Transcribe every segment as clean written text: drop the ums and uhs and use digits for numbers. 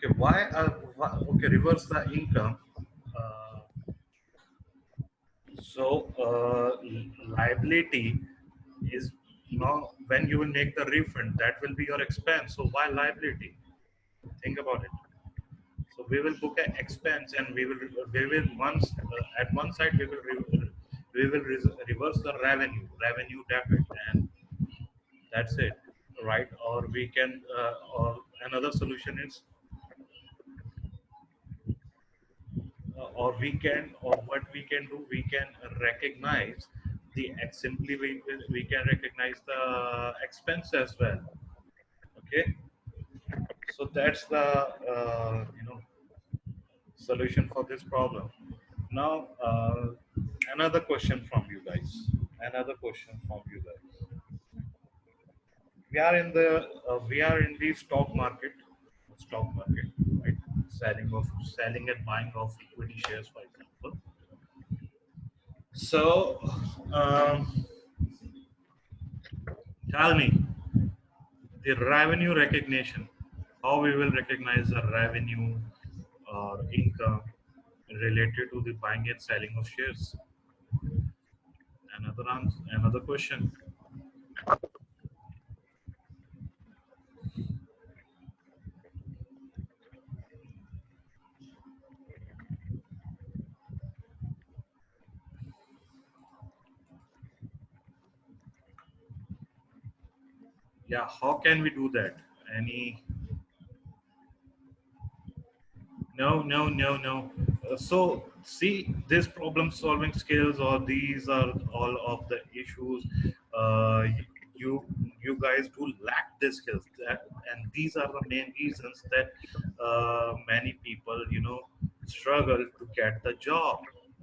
Okay, okay, reverse the income. Uh, Liability is, when you will make the refund, that will be your expense. So why liability? Think about it. So we will book an expense, and we will once at one side we will reverse the revenue debit, and that's it, right? Or we can, or another solution is, or what we can do, we can recognize simply we can recognize the expense as well. Okay, so that's the solution for this problem. Now, another question from you guys. Another question from you guys. We are in the stock market, right? Selling and buying of equity shares, for example. So, um, tell me the revenue recognition. How we will recognize the revenue or income related to the buying and selling of shares? Another question. Yeah, how can we do that? Any? No, no, no, no. So, see, these problem solving skills, or these are all of the issues. Uh, you you guys do lack these skills, and these are the main reasons that many people, struggle to get the job.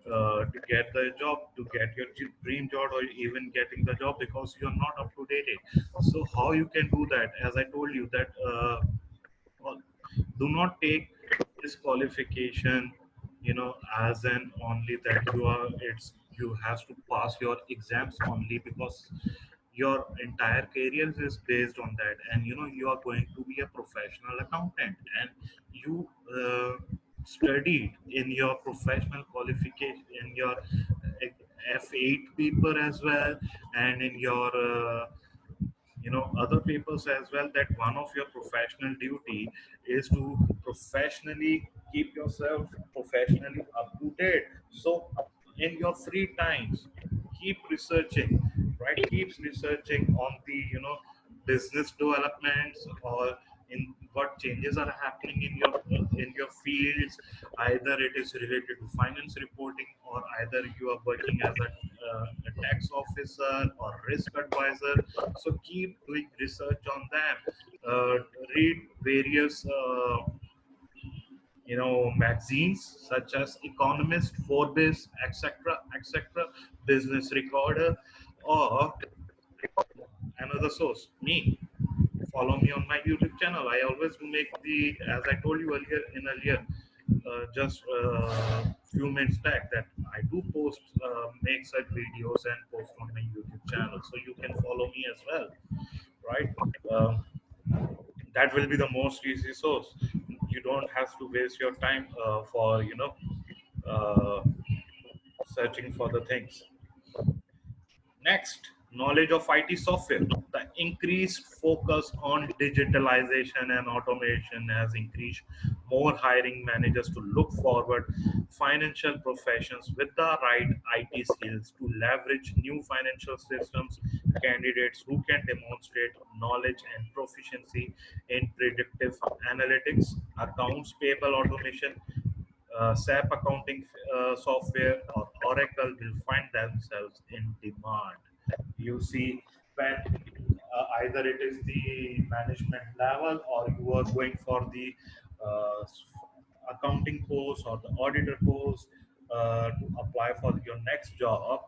To get your dream job, or even getting the job, because you're not up to date. So how you can do that? As I told you that. Well, do not take this qualification, as an only that you have to pass your exams only, because your entire career is based on that, and you are going to be a professional accountant, and you studied in your professional qualification, in your F8 paper as well, and in your other papers as well, that one of your professional duty is to professionally keep yourself professionally up to date. So in your free times, keep researching, right? Keeps researching on the business developments, or in what changes are happening in your fields. Either it is related to finance reporting, or either you are working as a tax officer or risk advisor. So keep doing research on them. uh, Read various magazines such as Economist, Forbes, etc., Business Recorder, or another source, me. Follow me on my YouTube channel. I always do make as I told you earlier, just few minutes back, that I do make such videos and post on my YouTube channel, so you can follow me as well, right? Um that will be the most easy source. You don't have to waste your time for uh, searching for the things. Next, knowledge of IT software. The increased focus on digitalization and automation has increased more hiring managers to look forward financial professions with the right IT skills to leverage new financial systems. Candidates who can demonstrate knowledge and proficiency in predictive analytics, accounts payable automation, SAP accounting software, or Oracle will find themselves in demand. You see, when either it is the management level, or you are going for the uh, accounting post or the auditor post, to apply for your next job.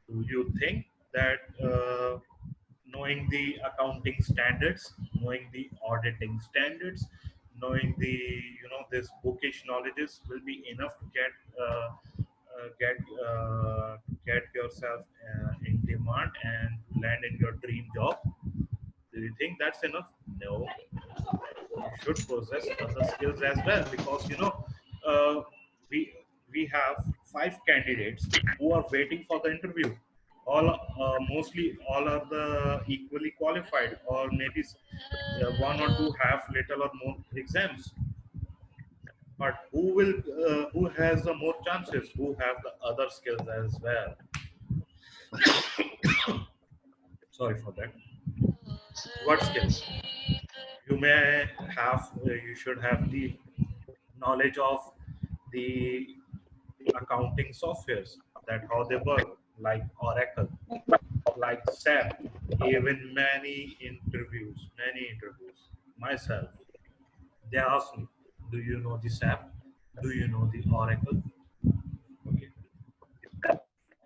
Do you think that knowing the accounting standards, knowing the auditing standards, knowing the this bookish knowledges will be enough to get yourself in demand and land in your dream job? Do you think that's enough? No. You should possess other skills as well, because uh, we we have five candidates who are waiting for the interview. All mostly all are the equally qualified, or maybe one or two have little or more exams. But who has the more chances, who have the other skills as well? Sorry for that. What skills? You may have, you should have the knowledge of the accounting softwares, that how they work, like Oracle, like SAP. Even many interviews myself, they ask me, do you know the SAP, do you know the Oracle? Okay,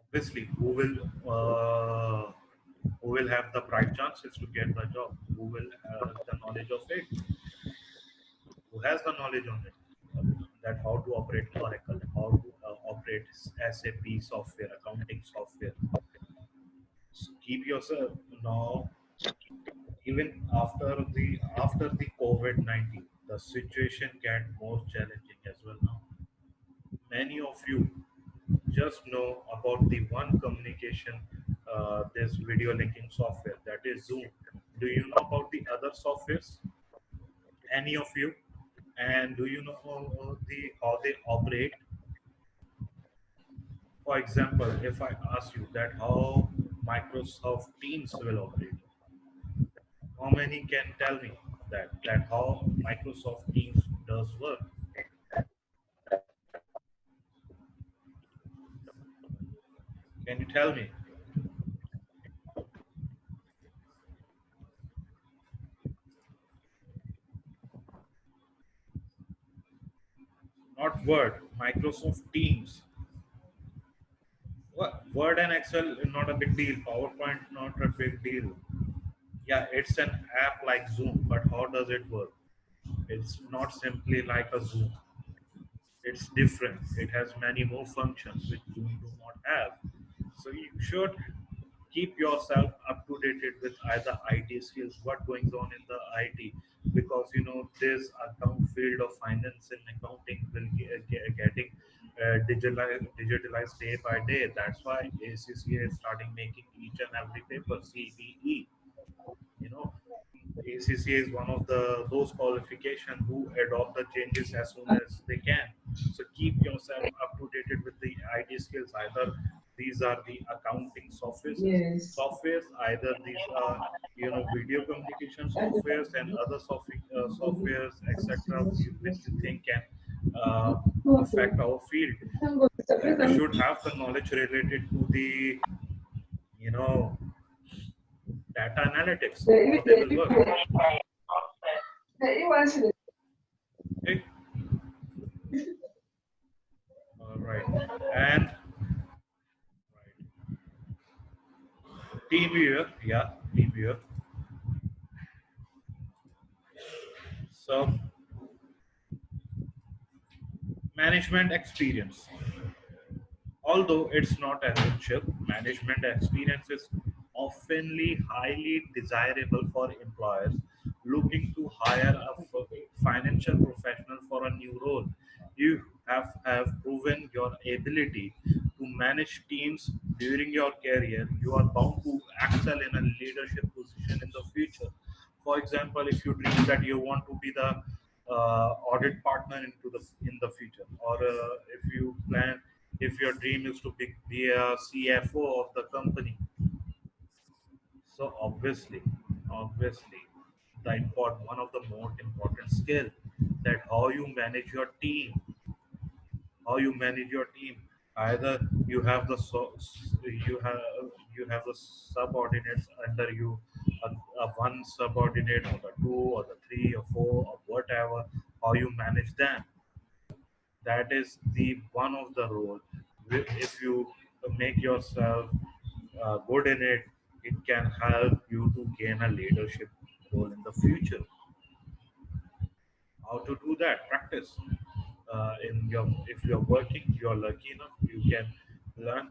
obviously who will have the bright chances to get the job, who will have the knowledge of it, who has the knowledge on it, that how to operate Oracle, how to operate SAP software, accounting software. So keep yourself now. Even after the COVID-19, the situation get more challenging as well now. Many of you just know about the one communication, this video linking software, that is Zoom. Do you know about the other softwares? Any of you? And do you know how they operate? For example, if I ask you that how Microsoft Teams will operate, how many can tell me that how Microsoft Teams does work? Can you tell me? Not Word, Microsoft Teams. Word and Excel is not a big deal. PowerPoint not a big deal. Yeah, it's an app like Zoom, but how does it work? It's not simply like a Zoom. It's different. It has many more functions which Zoom do not have. So you should keep yourself up to date with either IT skills, what goes on in the IT, because this account field of finance and accounting will getting digitalized day by day. That's why ACCA is starting making each and every paper CBE. You know, ACCA is one of the those qualification who adopt the changes as soon as they can. So keep yourself up to date with the IT skills. Either these are the accounting Yes. softwares, either these are video communication softwares and other softwares, etc., which you think can affect our field. You should have the knowledge related to the you know data analytics, how they will work. Okay? All right. And team viewer, yeah, team viewer. So management experience. Although it's not essential, management experience is oftenly highly desirable for employers looking to hire a financial professional for a new role. You have proven your ability to manage teams during your career. You are bound to excel in a leadership position in the future. For example, if you dream that you want to be the audit partner in the future, or if you plan, if your dream is to be a CFO of the company, so obviously, the one of the most important skill, that how you manage your team, how you manage your team. Either you have the you have you have the subordinates under you, a one subordinate, or the two, or the three, or four, or whatever. How you manage them, that is the one of the role. If you make yourself good in it, it can help you to gain a leadership role in the future. How to do that? Practice. In your If you're working, you're lucky enough, you can learn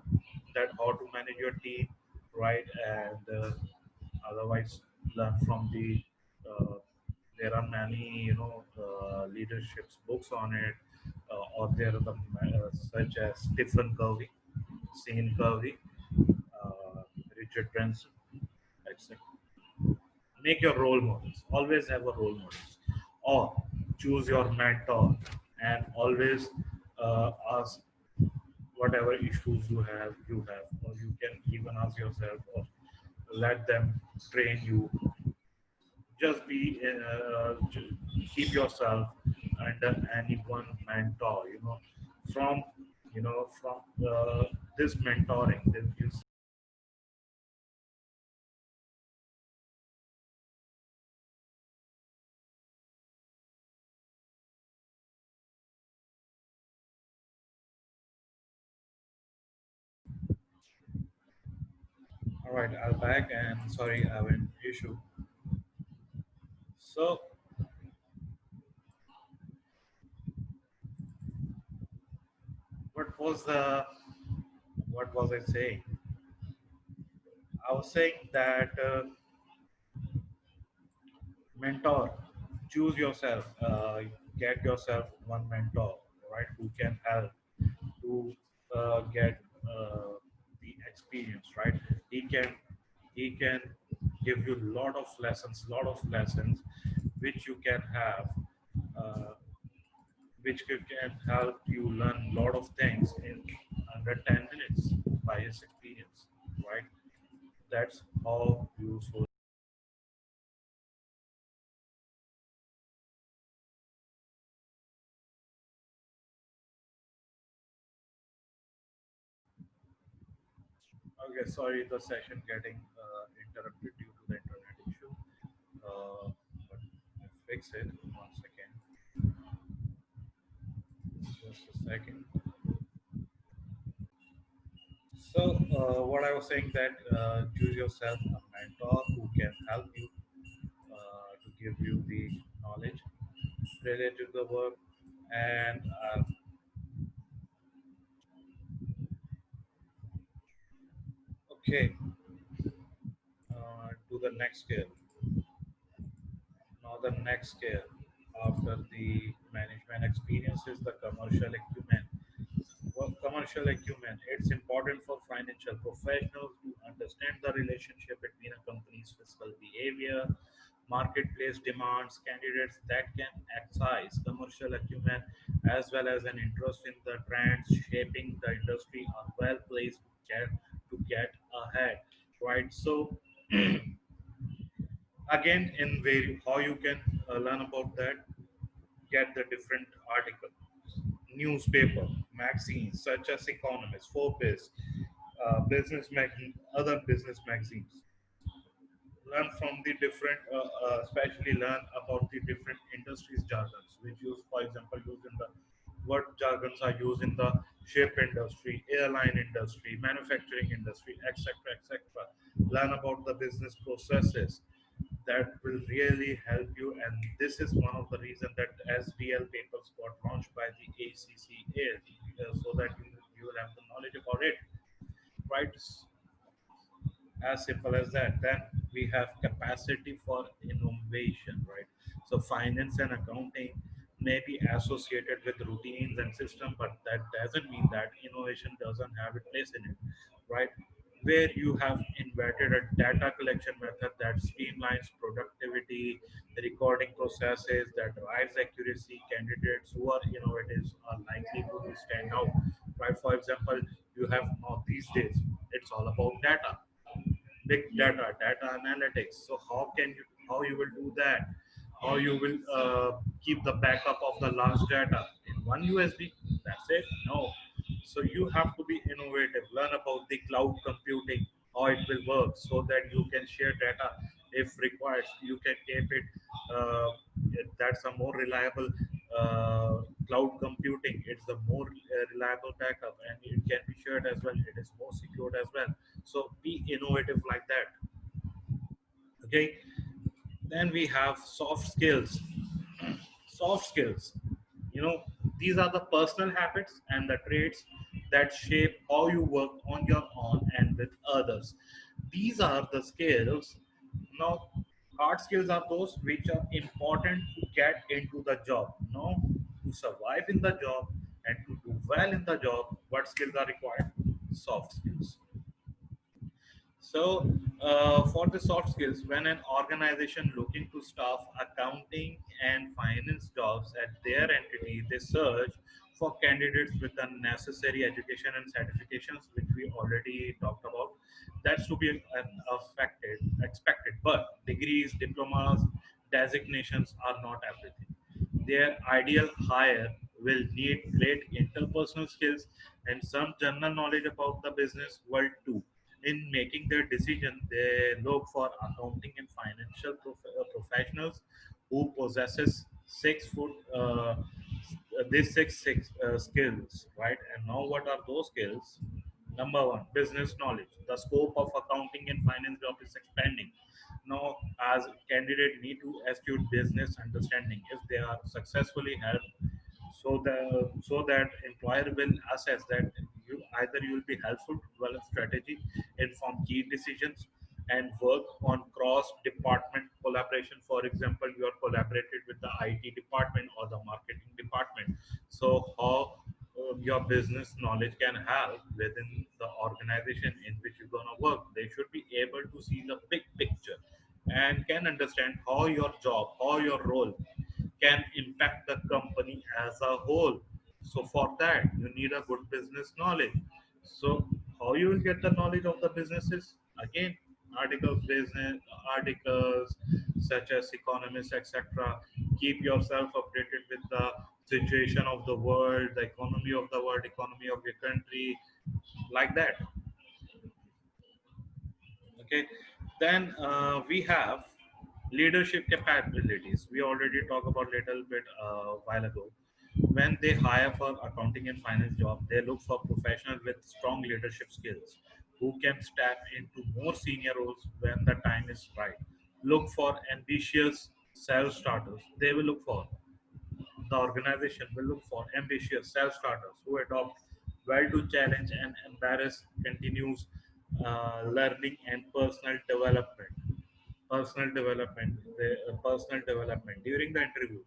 that how to manage your team, right? And otherwise learn from the uh, There are many, leadership books on it, or there are the such as Stephen Covey, Shane Covey, uh, Richard Branson, etc. Make your role models. Always have a role models, or choose your mentor, and always ask whatever issues you have, or you can even ask yourself, or let them train you. Just be keep yourself under any one mentor. From from this mentoring, this is all right. I'll back, and sorry, I have an issue. So what was the what was I saying? I was saying that mentor, choose yourself, get yourself one mentor, right, who can help to get the experience, right. He can he can give you lot of lessons which you can have, uh, can help you learn a lot of things in under 10 minutes by his experience, right. That's how useful. Okay, sorry, the session getting interrupted due to the internet issue. But let's fix it. One second. Just a second. So, what I was saying that choose yourself a mentor who can help you to give you the knowledge related to the work, and okay, to the next scale. Now, the next scale after the management experience is the commercial acumen. Well, commercial acumen, it's important for financial professionals to understand the relationship between a company's fiscal behavior, marketplace demands, candidates that can exercise commercial acumen as well as an interest in the trends shaping the industry are well placed to get ahead. Right. So again, in way how you can learn about that, get the different articles, newspaper, magazines such as Economist, Forbes, business magazine, other business magazines. Learn from the different, especially learn about the different industries jargons, which use, for example, use in the what jargons are used in the ship industry, airline industry, manufacturing industry, etc., etc. Learn about the business processes. That will really help you, and this is one of the reasons that SDL papers got launched by the ACCA, so that you will have the knowledge about it, right? As simple as that. Then we have capacity for innovation, right? So finance and accounting may be associated with routines and system, but that doesn't mean that innovation doesn't have a place in it, right? Where you have invented a data collection method that streamlines productivity, recording processes, that drives accuracy, candidates who are innovative are likely to stand out, right? For example, you have now these days, it's all about data, big data, data analytics. So how you will do that? How you will keep the backup of the last data in one USB? That's it? No. So you have to be innovative. Learn about the cloud computing, how it will work, so that you can share data if required. You can keep it. That's a more reliable cloud computing. It's the more reliable backup, and it can be shared as well. It is more secured as well. So be innovative like that. Okay. Then we have soft skills. Soft skills, you know these are the personal habits and the traits that shape how you work on your own and with others. These are the skills. Now, Hard skills are those which are important to get into the job. No, to survive in the job and to do well in the job, what skills are required? Soft skills. So, for the soft skills, when an organization looking to staff accounting and finance jobs at their entity, they search for candidates with the necessary education and certifications, which we already talked about. That's to be expected. But degrees, diplomas, designations are not everything. Their ideal hire will need great interpersonal skills and some general knowledge about the business world too. In making their decision, they look for accounting and financial professionals who possesses 6 foot these six skills, right? And now, what are those skills? Number one, business knowledge. The scope of accounting and finance job is expanding. Now, as candidate need to astute business understanding if they are successfully helped, so that employer will assess that you will be helpful to develop strategy, inform key decisions, and work on cross department collaboration. For example, you are collaborated with the IT department or the marketing department. So how your business knowledge can help within the organization in which you're gonna work. They should be able to see the big picture and can understand how your job, how your role can impact the company as a whole. So for that, you need a good business knowledge. So how you will get the knowledge of the businesses? Again, business articles such as economists, etc. Keep yourself updated with the situation of the world, the economy of the world, economy of your country, like that. Okay, then we have leadership capabilities. We already talked about little bit while ago. When they hire for accounting and finance job, they look for professionals with strong leadership skills who can step into more senior roles when the time is right. Look for ambitious self starters. They will look for The organization will look for ambitious self starters who adopt well to challenge and embrace continuous learning and personal development during the interview.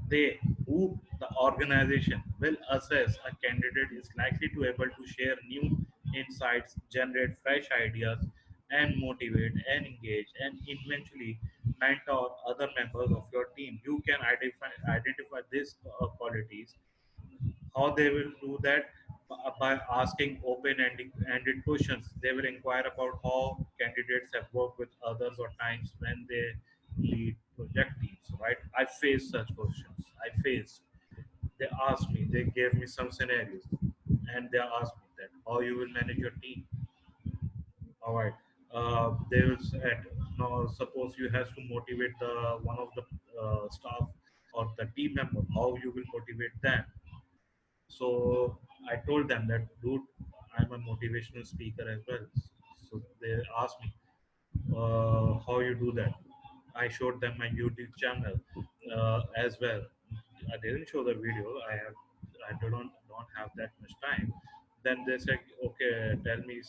They who the organization will assess a candidate is likely to able to share new insights, generate fresh ideas, and motivate and engage and eventually mentor other members of your team. You can identify these qualities. How they will do that? By asking open-ended questions. They will inquire about how candidates have worked with others or times when they lead project teams. Right? I faced such questions. They asked me. They gave me some scenarios, and they asked me that how you will manage your team. All right. They will say, no, suppose you have to motivate the one of the staff or the team member. How you will motivate them? So I told them that, dude, I'm a motivational speaker as well. So they asked me how you do that. I showed them my YouTube channel as well. I didn't show the video. I don't have that much time. Then they said, okay, tell me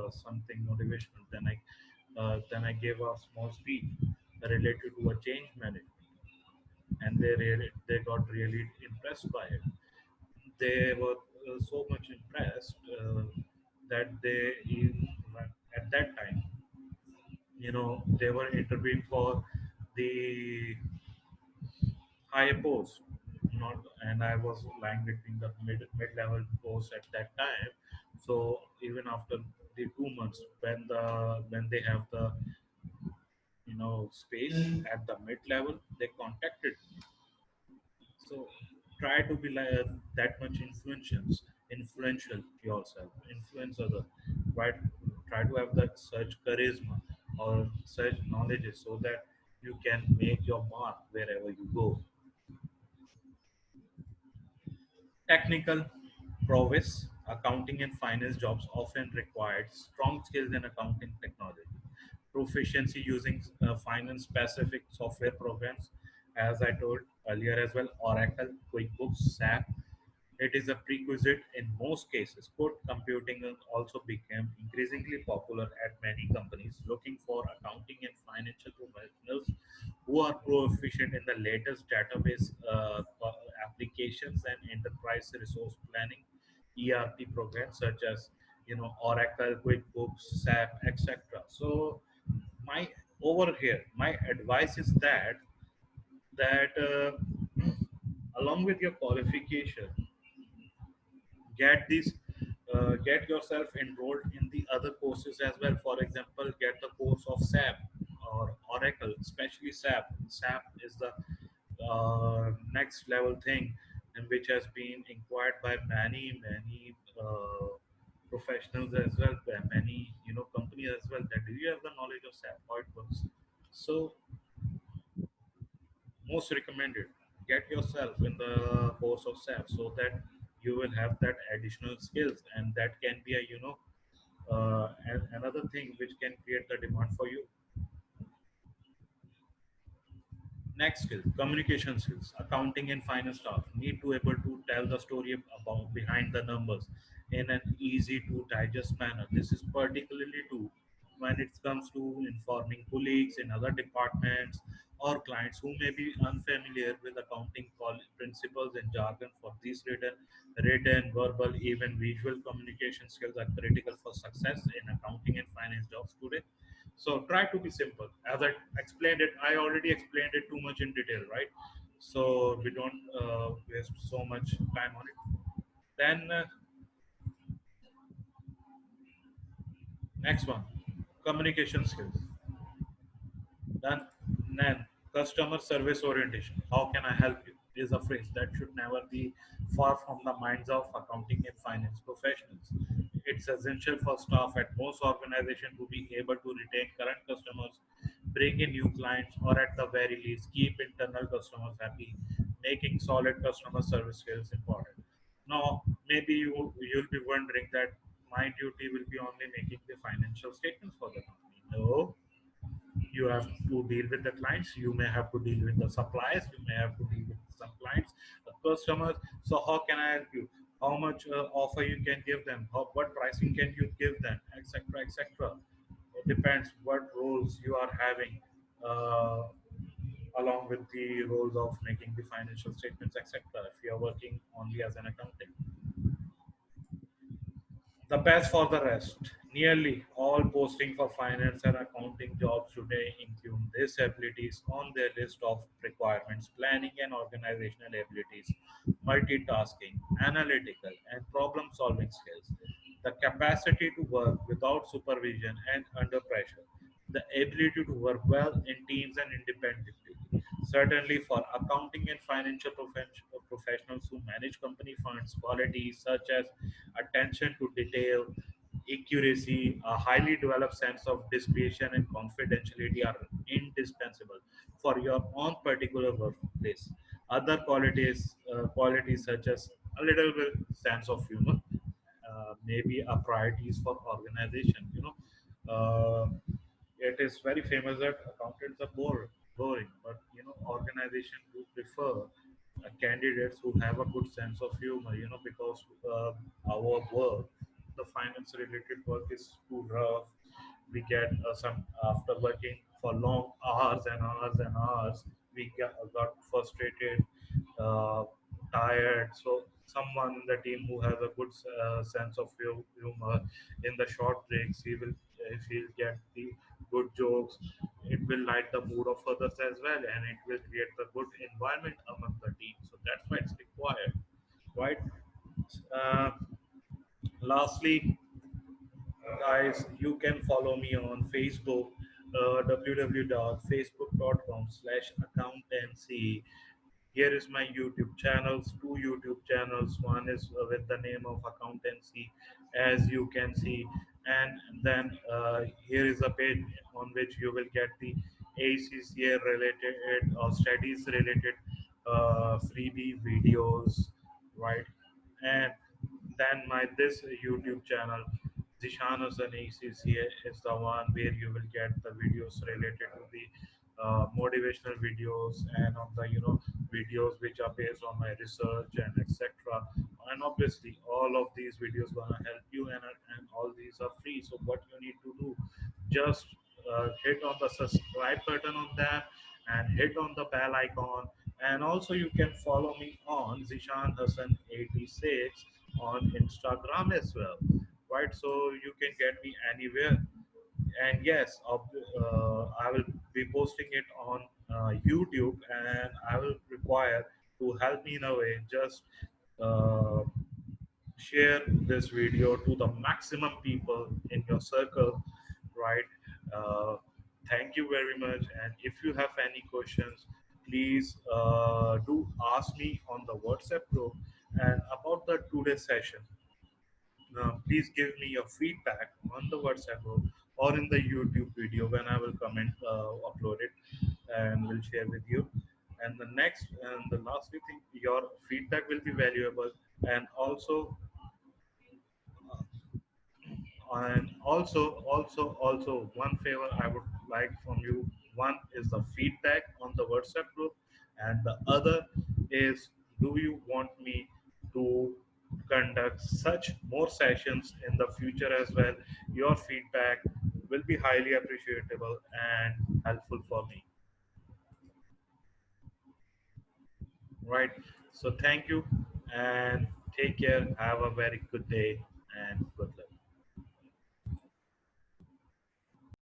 something motivational. Then I gave a small speech related to a change management, and they got really impressed by it. They were so much impressed that at that time, they were interviewing for the higher post, not, and I was lying between the mid level post at that time. So even after the 2 months, when they have the space at the mid level, they contacted. So try to be like that much influential yourself, influence other. Right? Try to have that such charisma or such knowledge so that you can make your mark wherever you go. Technical prowess, accounting and finance jobs often required strong skills in accounting technology, proficiency using finance specific software programs, as I told earlier as well, Oracle, QuickBooks, SAP, It is a prerequisite in most cases. Code computing also became increasingly popular at many companies looking for accounting and financial professionals who are proficient in the latest database applications and enterprise resource planning ERP programs such as Oracle, QuickBooks, SAP, etc. So my over here, my advice is that along with your qualification, get yourself enrolled in the other courses as well. For example, get the course of SAP or Oracle, especially SAP. SAP is the next level thing, and which has been inquired by many professionals as well, by many companies as well. That do you have the knowledge of SAP, how it works? So most recommended, get yourself in the course of SAP so that you will have that additional skills, and that can be a another thing which can create the demand for you. Next skill, communication skills. Accounting and finance staff need to able to tell the story about behind the numbers in an easy to digest manner. This is particularly true when it comes to informing colleagues in other departments or clients who may be unfamiliar with accounting principles and jargon. For these written, verbal, even visual communication skills are critical for success in accounting and finance jobs today. So try to be simple. As I explained it, I already explained it too much in detail, right? So we don't waste so much time on it. Then next one, communication skills. Then customer service orientation. How can I help you? Is a phrase that should never be far from the minds of accounting and finance professionals. It's essential for staff at most organizations to be able to retain current customers, bring in new clients, or at the very least keep internal customers happy. Making solid customer service skills important. Now, maybe you'll be wondering that my duty will be only making the financial statements for the company. No, you have to deal with the clients, you may have to deal with the suppliers, you may have to deal with some clients, customers. So how can I help you? How much offer you can give them, what pricing can you give them, etc., etc. It depends what roles you are having, uh, along with the roles of making the financial statements, etc. If you are working only as an accountant, the best for the rest. Nearly all posting for finance and accounting jobs today include these abilities on their list of requirements: planning and organizational abilities, multitasking, analytical, and problem solving skills, the capacity to work without supervision and under pressure, the ability to work well in teams and independently. Certainly, for accounting and financial professionals who manage company funds, qualities such as attention to detail, accuracy, a highly developed sense of discretion, and confidentiality are indispensable for your own particular workplace. Other qualities such as a little bit sense of humor, maybe a priorities for organization. It is very famous that accountants are boring, but organization do prefer candidates who have a good sense of humor. Because our work, the finance related work, is too rough. We get some after working for long hours and hours and hours. We got frustrated, uh, tired. So someone in the team who has a good sense of humor, in the short breaks, he will, if he'll get the good jokes, it will light the mood of others as well, and it will create the good environment among the team. So that's why it's required, right? Uh, Lastly, guys, you can follow me on Facebook, www.facebook.com/accountancy. Here is my YouTube channels, two YouTube channels. One is with the name of accountancy, as you can see, and then here is a page on which you will get the ACCA related or studies related freebie videos, right? And then my this YouTube channel, Zishanos and ACCA, is the one where you will get the videos related to the motivational videos, and on the videos which are based on my research and etc. and obviously all of these videos gonna help you, and all these are free. So what you need to do, just hit on the subscribe button on that, and hit on the bell icon. And also you can follow me on Zishan Hassan 86 on Instagram as well, right? So you can get me anywhere. And yes, I will be posting it on YouTube, and I will require to help me in a way. Just uh, share this video to the maximum people in your circle, right? uh, Thank you very much, and if you have any questions, please do ask me on the WhatsApp group. And about the today's session, please give me your feedback on the WhatsApp group or in the YouTube video when I will comment, upload it, and will share with you. And the next and the lastly thing, your feedback will be valuable. And also, also one favor I would like from you. One is the feedback on the WhatsApp group, and the other is, do you want me to conduct such more sessions in the future as well? Your feedback will be highly appreciable and helpful for me, right? So thank you, and take care. Have a very good day, and good luck.